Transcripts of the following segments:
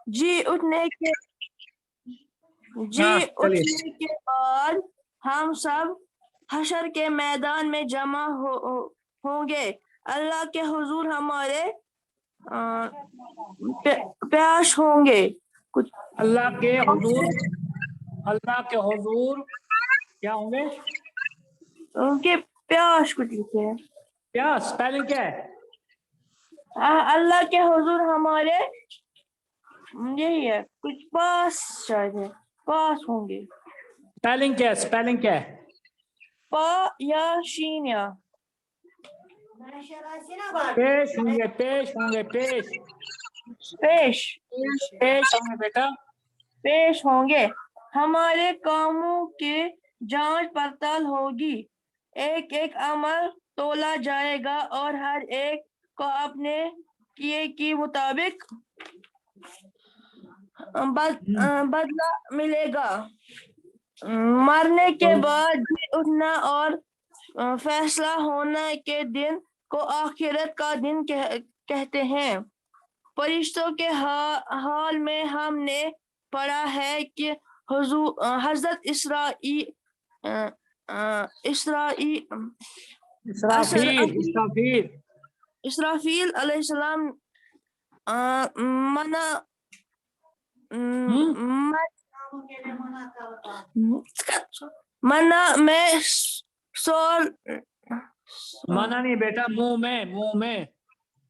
जी उठने के हाँ, चलिए। उठने के बाद हम सब हशर के मैदान में जमा होंगे। अल्लाह के हुजूर हमारे पेश होंगे। कुछ अल्लाह के हुजूर क्या होंगे? उनके प्यास कुछ लिखे हैं। क्या स्पेलिंग क्या है? अल्लाह के हुजूर हमारे यही है, कुछ पास शायद है, पास होंगे। स्पेलिंग क्या है? स्पेलिंग क्या है? पा या शीन या पेश होंगे, पेश होंगे, पेश पेश पेश होंगे बेटा। पेश होंगे। हमारे कामों की जांच पड़ताल होगी। एक एक अमल तोला जाएगा और हर एक को अपने किए के मुताबिक बदला मिलेगा। मरने के बाद जी उठना और फैसला होने के दिन को आखिरत का दिन कहते हैं। फरिश्तों के हाल में हमने पढ़ा है कि हजरत इसराफील अलैहिस्सलाम मना मना में सोल माना नहीं बेटा, मुंह में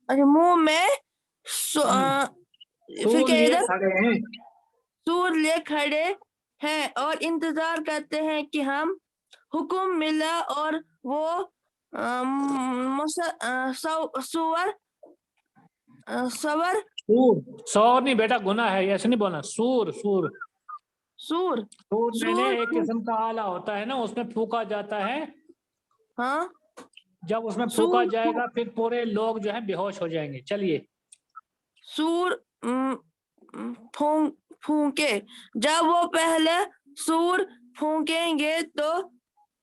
अच्छा मुंह में फिर क्या इधर खड़े हैं। सूर ले खड़े हैं और इंतजार करते हैं कि हम हुक्म मिला और वो सवर सौर नहीं बेटा, गुना है, ऐसे नहीं बोलना। सूर सूर सूर सूर मैंने एक किस्म का आला होता है ना, उसमें फूका जाता है। हाँ जब उसमें फूका जाएगा फिर पूरे लोग जो है बेहोश हो जाएंगे। चलिए। सूर फूंके। जब वो पहले सूर फूंकेंगे तो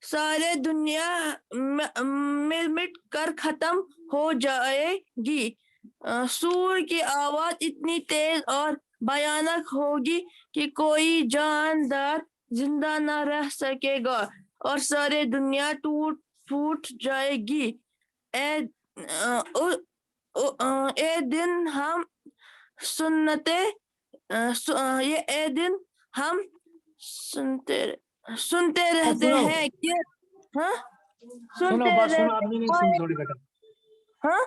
सारे दुनिया मिल मिट कर खत्म हो जाएगी। सूर की आवाज इतनी तेज और भयानक होगी कि कोई जानदार जिंदा न रह सकेगा और सारे दुनिया टूट फूट जाएगी। ए दिन हम ये दिन हम सुनते रहते हैं कि हाँ सुनो बात सुनो, अब मीनिंग सुनो थोड़ी बेटा। हाँ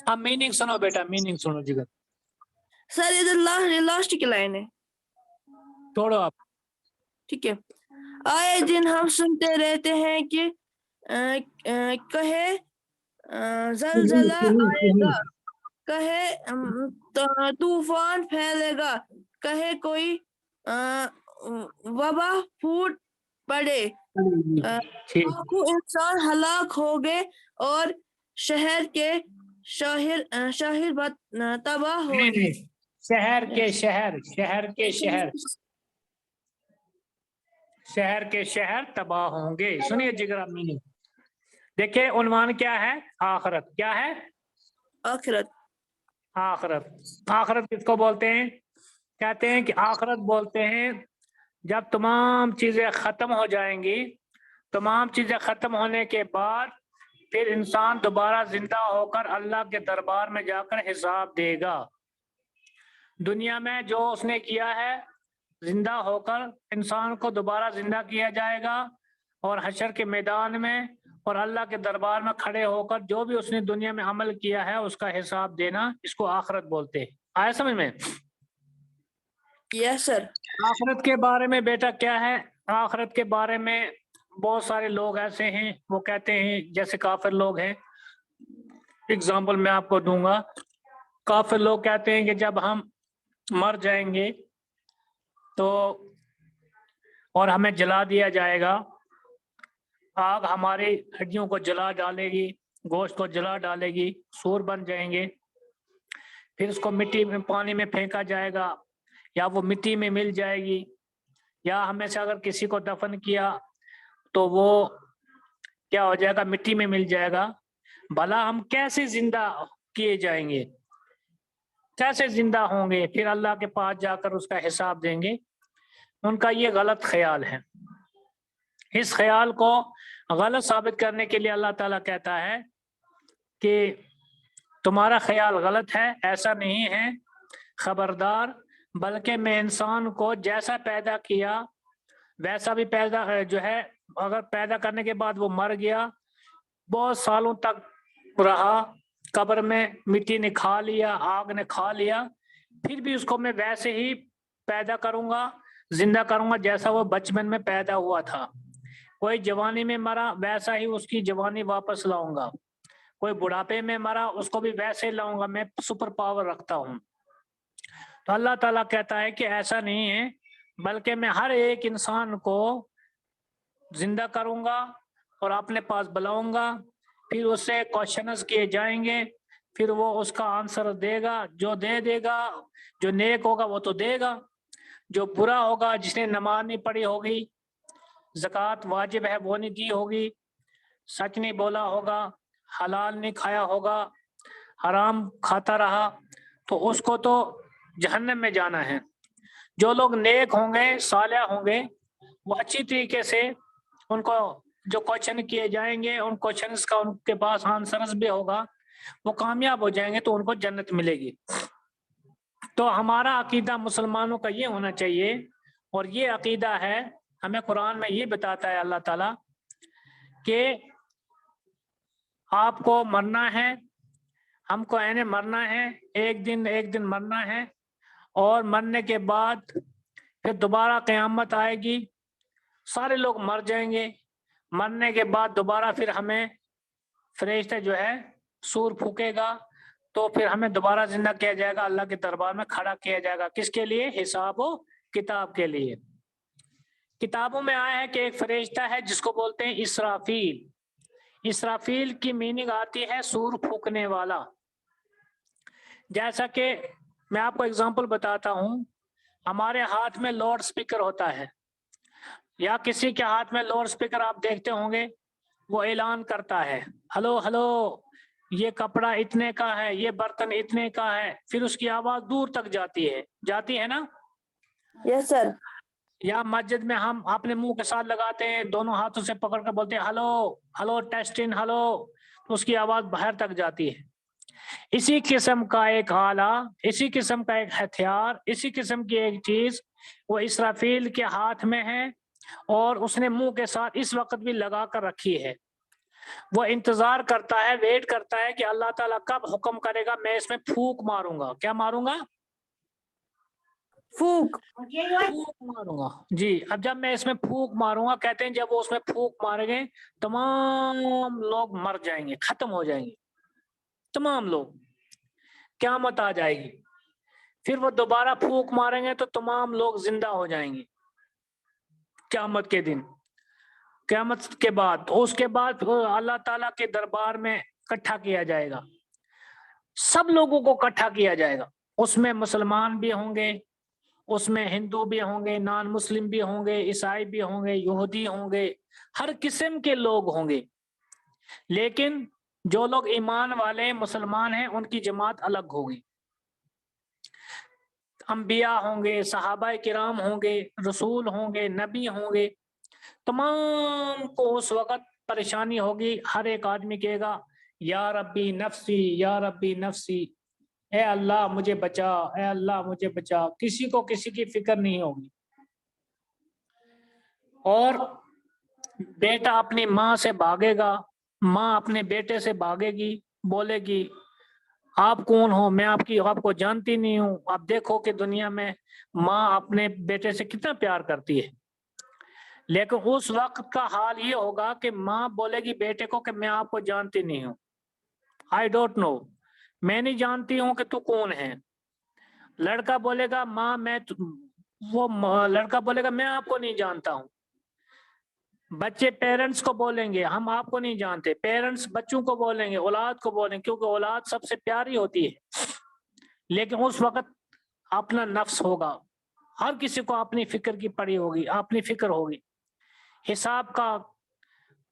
अब मीनिंग सुनो बेटा, मीनिंग सुनो जिगर। सर इधर लास्ट की लाइन है, छोड़ो आप। ठीक है। आए दिन हम सुनते रहते हैं कि कहे जलजला आएगा, कहे तूफान फैलेगा, कहे कोई वबा फूट पड़े, इंसान हलाक हो गए और शहर के शाहिर तबाह हो गए। शहर के शहर तबाह होंगे। सुनिए जिगर, मीनिंग देखिए। उन्वान क्या है? आखिरत। क्या है? आखिरत। आखिरत किसको बोलते हैं? कहते हैं कि आखिरत बोलते हैं जब तमाम चीजें खत्म हो जाएंगी, तमाम चीजें खत्म होने के बाद फिर इंसान दोबारा जिंदा होकर अल्लाह के दरबार में जाकर हिसाब देगा। दुनिया में जो उसने किया है, जिंदा होकर इंसान को दोबारा जिंदा किया जाएगा और हशर के मैदान में और अल्लाह के दरबार में खड़े होकर जो भी उसने दुनिया में अमल किया है उसका हिसाब देना, इसको आखिरत बोलते हैं। आया समझ में? Yes sir. आखिरत के बारे में बेटा क्या है? आखिरत के बारे में बहुत सारे लोग ऐसे हैं, वो कहते हैं, जैसे काफिर लोग हैं। एग्जाम्पल मैं आपको दूंगा। काफिर लोग कहते हैं कि जब हम मर जाएंगे तो और हमें जला दिया जाएगा, आग हमारी हड्डियों को जला डालेगी, गोश्त को जला डालेगी, सूर बन जाएंगे, फिर उसको मिट्टी में पानी में फेंका जाएगा या वो मिट्टी में मिल जाएगी, या हमें से अगर किसी को दफन किया तो वो क्या हो जाएगा? मिट्टी में मिल जाएगा। भला हम कैसे जिंदा किए जाएंगे? कैसे जिंदा होंगे, फिर अल्लाह के पास जाकर उसका हिसाब देंगे। उनका ये गलत ख्याल है। इस ख्याल को गलत साबित करने के लिए अल्लाह ताला कहता है कि तुम्हारा ख्याल गलत है, ऐसा नहीं है, खबरदार, बल्कि मैं इंसान को जैसा पैदा किया वैसा भी पैदा जो है, अगर पैदा करने के बाद वो मर गया, बहुत सालों तक रहा कब्र में, मिट्टी ने खा लिया, आग ने खा लिया, फिर भी उसको मैं वैसे ही पैदा करूंगा, जिंदा करूंगा जैसा वो बचपन में पैदा हुआ था। कोई जवानी में मरा, वैसा ही उसकी जवानी वापस लाऊंगा। कोई बुढ़ापे में मरा, उसको भी वैसे लाऊंगा। मैं सुपर पावर रखता हूँ। तो अल्लाह ताला कहता है कि ऐसा नहीं है, बल्कि मैं हर एक इंसान को जिंदा करूंगा और अपने पास बुलाऊंगा, फिर उससे क्वेश्चंस किए जाएंगे, फिर वो उसका आंसर देगा। जो दे देगा, जो नेक होगा वो तो देगा, जो बुरा होगा, जिसने नमाज नहीं पढ़ी होगी, ज़कात वाजिब है वो नहीं दी होगी, सच नहीं बोला होगा, हलाल नहीं खाया होगा, हराम खाता रहा, तो उसको तो जहन्नम में जाना है। जो लोग नेक होंगे, सालिह होंगे, वो अच्छी तरीके से उनको जो क्वेश्चन किए जाएंगे, उन क्वेश्चंस का उनके पास आंसर्स भी होगा, वो कामयाब हो जाएंगे तो उनको जन्नत मिलेगी। तो हमारा अकीदा मुसलमानों का ये होना चाहिए, और ये अकीदा है, हमें कुरान में ये बताता है अल्लाह ताला कि आपको मरना है, हमको ऐने मरना है, एक दिन मरना है, और मरने के बाद फिर दोबारा क़यामत आएगी, सारे लोग मर जाएंगे। मरने के बाद दोबारा फिर हमें फरिश्ता जो है सूर फूकेगा, तो फिर हमें दोबारा जिंदा किया जाएगा, अल्लाह के दरबार में खड़ा किया जाएगा। किसके लिए? हिसाब व किताब के लिए। किताबों में आया है कि एक फरिश्ता है जिसको बोलते हैं इसराफील। इसराफील की मीनिंग आती है सूर फूकने वाला। जैसा कि मैं आपको एग्जांपल बताता हूँ, हमारे हाथ में लाउड स्पीकर होता है, या किसी के हाथ में लाउड स्पीकर आप देखते होंगे, वो ऐलान करता है, हेलो हेलो, ये कपड़ा इतने का है, ये बर्तन इतने का है, फिर उसकी आवाज दूर तक जाती है ना। Yes sir. या मस्जिद में हम अपने मुंह के साथ लगाते हैं, दोनों हाथों से पकड़ कर बोलते हैं हेलो हेलो टेस्टिंग हेलो, तो उसकी आवाज बाहर तक जाती है। इसी किस्म का एक आला, इसी किस्म का एक हथियार, इसी किस्म की एक चीज वो इसराफील के हाथ में है, और उसने मुंह के साथ इस वक्त भी लगा कर रखी है। वो इंतजार करता है, वेट करता है कि अल्लाह ताला कब हुक्म करेगा, मैं इसमें फूक मारूंगा। क्या मारूंगा? फूक। फूक मारूंगा जी। अब जब मैं इसमें फूक मारूंगा, कहते हैं जब वो उसमें फूक मारेंगे, तमाम लोग मर जाएंगे, खत्म हो जाएंगे तमाम लोग, क़यामत आ जाएगी। फिर वो दोबारा फूक मारेंगे तो तमाम लोग जिंदा हो जाएंगे क़यामत के दिन। क़यामत के बाद, उसके बाद अल्लाह ताला के दरबार में इकट्ठा किया जाएगा, सब लोगों को इकट्ठा किया जाएगा। उसमें मुसलमान भी होंगे, उसमें हिंदू भी होंगे, नॉन मुस्लिम भी होंगे, ईसाई भी होंगे, यहूदी होंगे, हर किस्म के लोग होंगे। लेकिन जो लोग ईमान वाले मुसलमान हैं, उनकी जमात अलग होगी। अंबिया होंगे, सहाबा किराम होंगे, रसूल होंगे, नबी होंगे, तमाम को उस वक्त परेशानी होगी। हर एक आदमी कहेगा या रब्बी नफ्सी, या रब्बी नफ्सी, ए अल्लाह मुझे बचा, ए अल्लाह मुझे बचा। किसी को किसी की फिक्र नहीं होगी। और बेटा अपनी माँ से भागेगा, माँ अपने बेटे से भागेगी, बोलेगी आप कौन हो, मैं आपको जानती नहीं हूँ। आप देखो कि दुनिया में माँ अपने बेटे से कितना प्यार करती है, लेकिन उस वक्त का हाल ये होगा कि माँ बोलेगी बेटे को कि मैं आपको जानती नहीं हूँ, आई डोंट नो, मैं नहीं जानती हूँ कि तू कौन है। लड़का बोलेगा माँ लड़का बोलेगा मैं आपको नहीं जानता हूँ। बच्चे पेरेंट्स को बोलेंगे हम आपको नहीं जानते, पेरेंट्स बच्चों को बोलेंगे, औलाद को बोलेंगे, क्योंकि औलाद सबसे प्यारी होती है। लेकिन उस वक्त अपना नफ्स होगा, हर किसी को अपनी फिक्र की पड़ी होगी, अपनी फिक्र होगी। हिसाब का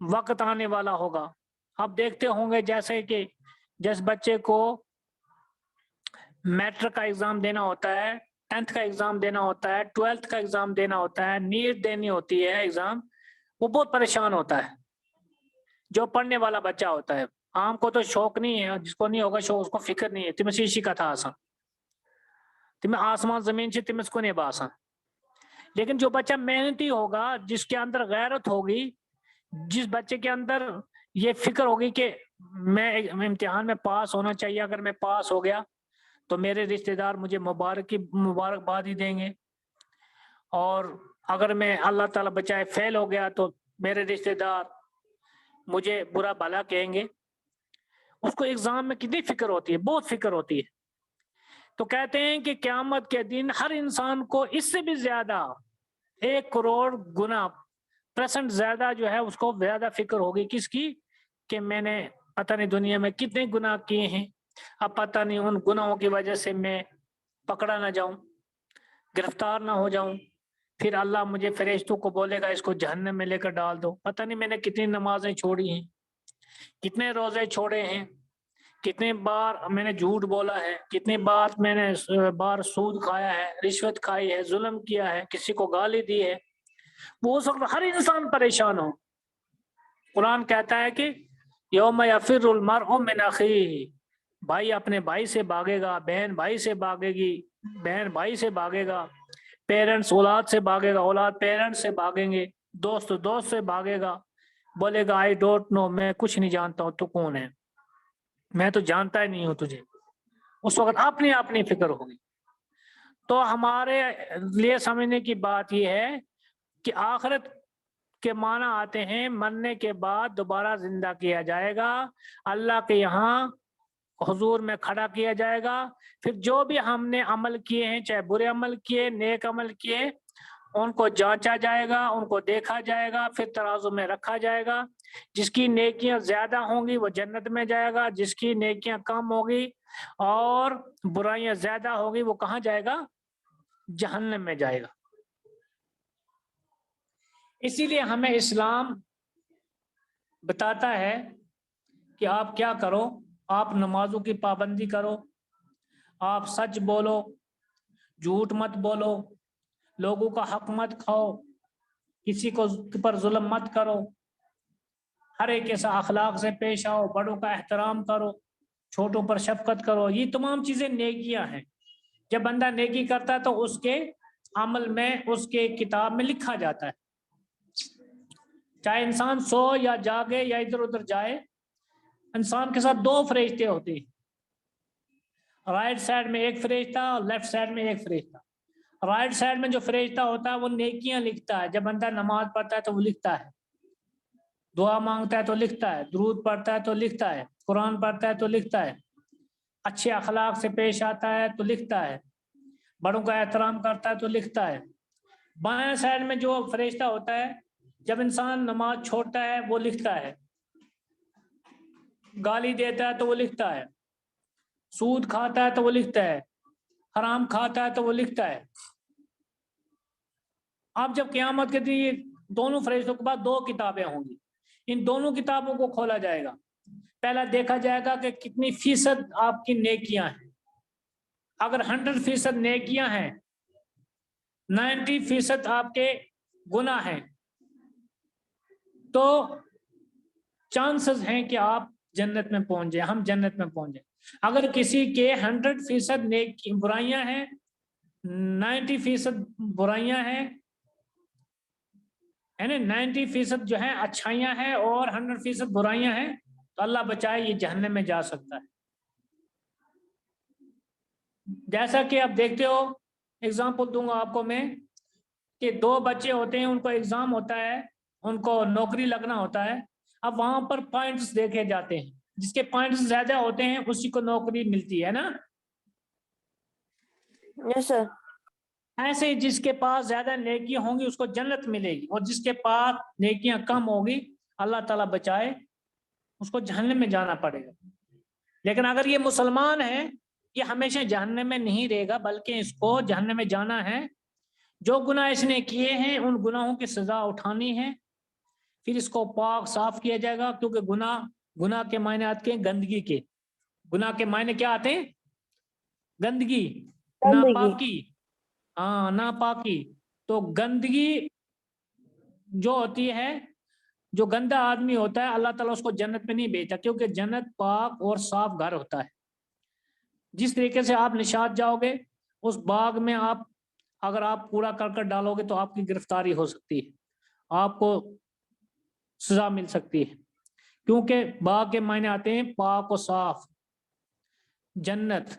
वक्त आने वाला होगा। आप देखते होंगे जैसे कि जिस बच्चे को मैट्रिक का एग्जाम देना होता है, 10th का एग्जाम देना होता है, 12th का एग्जाम देना होता है, नीट देनी होती है एग्जाम, वो बहुत परेशान होता है जो पढ़ने वाला बच्चा होता है। आम को तो शौक नहीं है, जिसको नहीं होगा शौक उसको फिक्र नहीं है। तुम्हें शीशी का था आसान, तुम्हें आसमान जमीन से तुम्हें इसको नहीं बासान। लेकिन जो बच्चा मेहनती होगा, जिसके अंदर गैरत होगी, जिस बच्चे के अंदर ये फिक्र होगी कि मैं इम्तिहान में पास होना चाहिए, अगर मैं पास हो गया तो मेरे रिश्तेदार मुझे मुबारकबाद ही देंगे, और अगर मैं अल्लाह ताला बचाए फेल हो गया तो मेरे रिश्तेदार मुझे बुरा भला कहेंगे। उसको एग्जाम में कितनी फिक्र होती है, बहुत फिक्र होती है। तो कहते हैं कि क़यामत के दिन हर इंसान को इससे भी ज्यादा 1 करोड़ गुना % ज्यादा जो है उसको ज्यादा फिक्र होगी। किसकी? कि मैंने पता नहीं दुनिया में कितने गुनाह किए हैं, अब पता नहीं उन गुनाहों की वजह से मैं पकड़ा ना जाऊं, गिरफ्तार ना हो जाऊं, फिर अल्लाह मुझे फरिश्तों को बोलेगा इसको जहन्नम में लेकर डाल दो। पता नहीं मैंने कितनी नमाजें छोड़ी हैं, कितने रोजे छोड़े हैं, कितने बार मैंने झूठ बोला है, कितने बार मैंने बार सूद खाया है, रिश्वत खाई है, जुल्म किया है, किसी को गाली दी है। वो हो सकता हर इंसान परेशान हो। कुरान कहता है कि यौम यफिरुल मरउ मिन अखीही, भाई अपने भाई से भागेगा, बहन भाई से भागेगी, बहन भाई से भागेगा, पेरेंट्स औलाद से भागेगा, औलाद पेरेंट्स से भागेंगे, दोस्त दोस्त से भागेगा, बोलेगा आई डोंट नो, मैं कुछ नहीं जानता हूँ, तू कौन है, मैं तो जानता ही नहीं हूँ तुझे। उस वक्त अपनी अपनी फिक्र होगी। तो हमारे लिए समझने की बात यह है कि आखिरत के माना आते हैं मरने के बाद दोबारा जिंदा किया जाएगा, अल्लाह के यहाँ हुजूर में खड़ा किया जाएगा। फिर जो भी हमने अमल किए हैं, चाहे बुरे अमल किए, नेक अमल किए, उनको जांचा जाएगा, उनको देखा जाएगा, फिर तराजू में रखा जाएगा। जिसकी नेकियां ज्यादा होंगी वो जन्नत में जाएगा, जिसकी नेकियां कम होगी और बुराइयां ज्यादा होगी वो कहाँ जाएगा? जहन्नम में जाएगा। इसीलिए हमें इस्लाम बताता है कि आप क्या करो, आप नमाजों की पाबंदी करो, आप सच बोलो, झूठ मत बोलो, लोगों का हक मत खाओ, किसी को पर जुल्म मत करो, हर एक ऐसा अखलाक से पेश आओ, बड़ों का एहतराम करो, छोटों पर शफकत करो। ये तमाम चीजें नेकियां हैं। जब बंदा नेकी करता है तो उसके अमल में, उसके किताब में लिखा जाता है। चाहे इंसान सो या जागे या इधर उधर जाए, इंसान के साथ 2 फरिश्ते होते हैं, राइट साइड में एक फरिश्ता और लेफ्ट साइड में एक फरिश्ता। राइट साइड में जो फरिश्ता होता है वो नेकियां लिखता है। जब बंदा नमाज पढ़ता है तो वो लिखता है, दुआ मांगता है तो लिखता है, दुरूद पढ़ता है तो लिखता है, कुरान पढ़ता है तो लिखता है, अच्छे अखलाक से पेश आता है तो लिखता है, बड़ों का एहतराम करता है तो लिखता है। बाएं साइड में जो फरिश्ता होता है, जब इंसान नमाज छोड़ता है वो लिखता है, गाली देता है तो वो लिखता है, सूद खाता है तो वो लिखता है, हराम खाता है तो वो लिखता है। अब जब क़यामत के दिन ये दोनों फरिश्तों के पास 2 किताबें होंगी, इन दोनों किताबों को खोला जाएगा। पहला देखा जाएगा कि कितनी फीसद आपकी नेकियां हैं। अगर 100% नेकियां हैं, 90% आपके गुनाह हैं, तो चांसेस हैं कि आप जन्नत में पहुंच जाए, हम जन्नत में पहुंच जाए। अगर किसी के 100% नेकी बुराइयां हैं, 90% बुराइयां हैं, यानी 90% जो है अच्छाइयां हैं और 100% बुराइयां हैं, तो अल्लाह बचाए ये जहन्नम में जा सकता है। जैसा कि आप देखते हो, एग्जाम्पल दूंगा आपको मैं कि 2 बच्चे होते हैं, उनको एग्जाम होता है, उनको नौकरी लगना होता है। अब वहां पर पॉइंट्स देखे जाते हैं, जिसके पॉइंट्स ज्यादा होते हैं उसी को नौकरी मिलती है ना। Yes sir. ऐसे ही जिसके पास ज्यादा नेकियां होंगी उसको जन्नत मिलेगी, और जिसके पास नेकियां कम होगी, अल्लाह ताला बचाए, उसको जहन्नम में जाना पड़ेगा। लेकिन अगर ये मुसलमान है, ये हमेशा जहन्नम में नहीं रहेगा, बल्कि इसको जहन्नम में जाना है। जो गुनाह इसने किए हैं उन गुनाहों की सजा उठानी है, फिर इसको पाक साफ किया जाएगा। क्योंकि गुनाह के मायने आते हैं गंदगी के। गुनाह के मायने क्या आते हैं? गंदगी, गंदगी। नापाकी, हाँ नापाकी। तो गंदगी जो होती है, जो गंदा आदमी होता है अल्लाह ताला उसको जन्नत में नहीं भेजता, क्योंकि जन्नत पाक और साफ घर होता है। जिस तरीके से आप निशात जाओगे उस बाग में आप अगर आप कूड़ा करकट डालोगे तो आपकी गिरफ्तारी हो सकती है, आपको सजा मिल सकती है, क्योंकि बाग के मायने आते हैं पाक और साफ, जन्नत।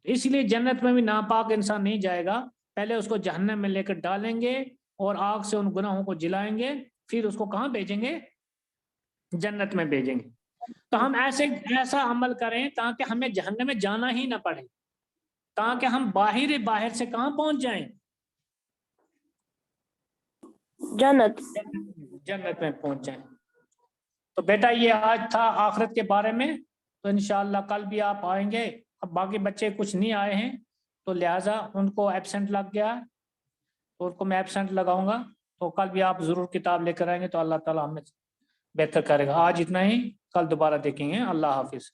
इसलिए जन्नत में भी नापाक इंसान नहीं जाएगा, पहले उसको जहन्नम में लेकर डालेंगे और आग से उन गुनाहों को जिलाएंगे, फिर उसको कहाँ भेजेंगे? जन्नत में भेजेंगे। तो हम ऐसा अमल करें ताकि हमें जहन्नम में जाना ही ना पड़े, ताकि हम बाहर से कहाँ पहुंच जाएं? जन्नत। जन्नत में पहुंच जाएं। तो बेटा ये आज था आखिरत के बारे में, तो इंशाअल्लाह कल भी आप आएंगे। अब बाकी बच्चे कुछ नहीं आए हैं तो लिहाजा उनको एब्सेंट लग गया, तो उनको मैं एब्सेंट लगाऊंगा। तो कल भी आप जरूर किताब लेकर आएंगे तो अल्लाह ताला हमें बेहतर करेगा। आज इतना ही, कल दोबारा देखेंगे। अल्लाह हाफिज।